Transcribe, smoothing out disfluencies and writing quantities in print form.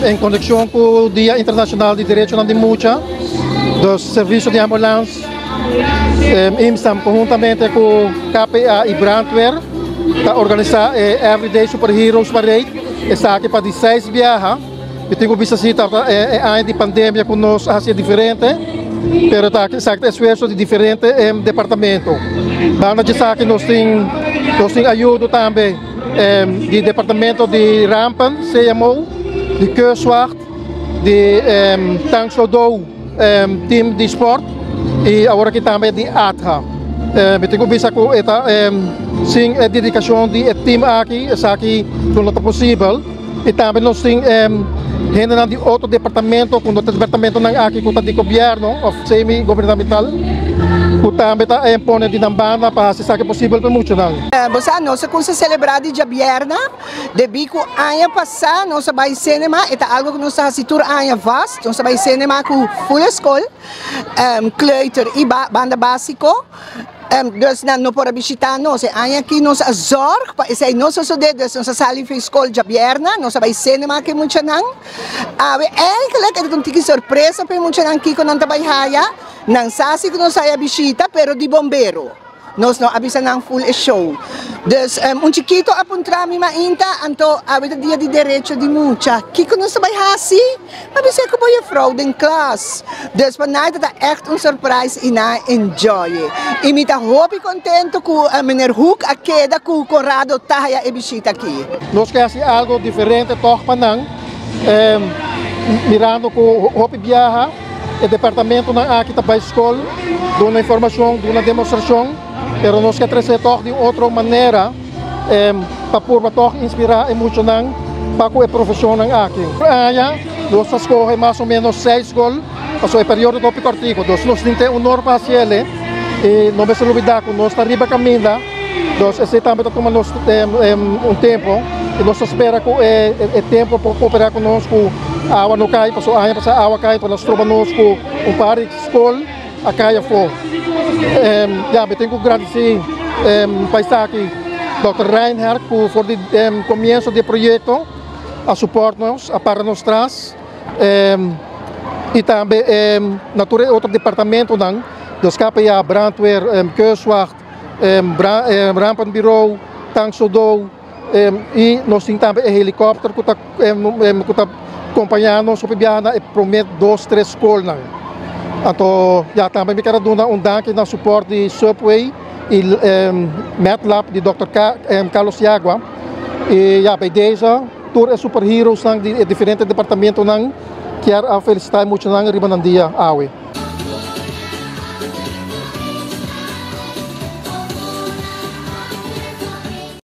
em conexão com o Dia Internacional de Direito da Demucha, dos serviços de ambulância, estamos conjuntamente com o KPA e Brandweer, para organizar Everyday Superheroes Parade. Está aqui para 16 viajar. Eu tenho visto que ano de pandemia com nós é diferente, mas está aqui esforço de diferentes departamentos. Banda de saque nós temos ajuda também do departamento de Rampen, CMO, de Keurswaard, de Tangsodou, team de sport, e agora aqui também de ATHA. Eu tenho visto que sim a dedicação do time aqui, está aqui tudo possível. E também nós temos gente de outro departamento, com o departamento aqui com o governo, ou semi-governamental, que também está impondo de banda para se sabe possível para muitos. Você nós vamos celebrar de Jabierna, de bico ano passado nós vai cinema, é algo que nós assistimos ano vast, nós vai cinema com full escola, kleuter e banda básico. Dus não para visitar nós, aqui nós zorg, é nosso sudeste, nós saímos para a escola de Jabierna, nós vai cinema aqui muito não. Eigenlijk é uma tige surpresa para muito não aqui quando trabalha, não sabe que nós saímos visita, pero de bombeiro. Nós não avisamos full show. Dus chiquito apuntar me ainda anto a dia de direito de mucha. Kiko nós vai assim, mas você que boa fraude em classe. Dus vandaag dat echt een surprise e na enjoy. E me tá hoop contento com a meneer Hoek a queda com Conrado Tahia e visita aqui. Nós queremos algo diferente toch panang. Mirando com hoop viaja, o departamento na aqui tá para escola, dá uma informação, dá uma demonstração. Pero nós queremos trazer de outra maneira para inspirar e emocionar para a profissão aqui. Nós escolhemos mais ou menos 6 escolas, para o período do picortico. Nós temos honor para ele e não se olvidar que nós estamos arriba caminho. Nós também está tomando tempo e nós esperamos que o tempo para cooperar conosco. A água não cai, para a água cai, para nós trocamos com par de escola a caia for. Eu tenho que agradecer para estar aqui, Dr. Reinhardt, por o começo do projeto, a suportar-nos, a para nos traz, e também outro departamento, dos KPA, Brandweer, Keurswaard, Rampen Bureau, Tangsodou, e nós temos também helicóptero que está acompanhando nos e promete 2, 3 escolas. Então, também me quero dar dank na suporte de Subway e MATLAB de Dr. Carlos Yagua. E bij deze tour superheroes de diferentes departamentos quero felicitar muito na Ribanandia Awe.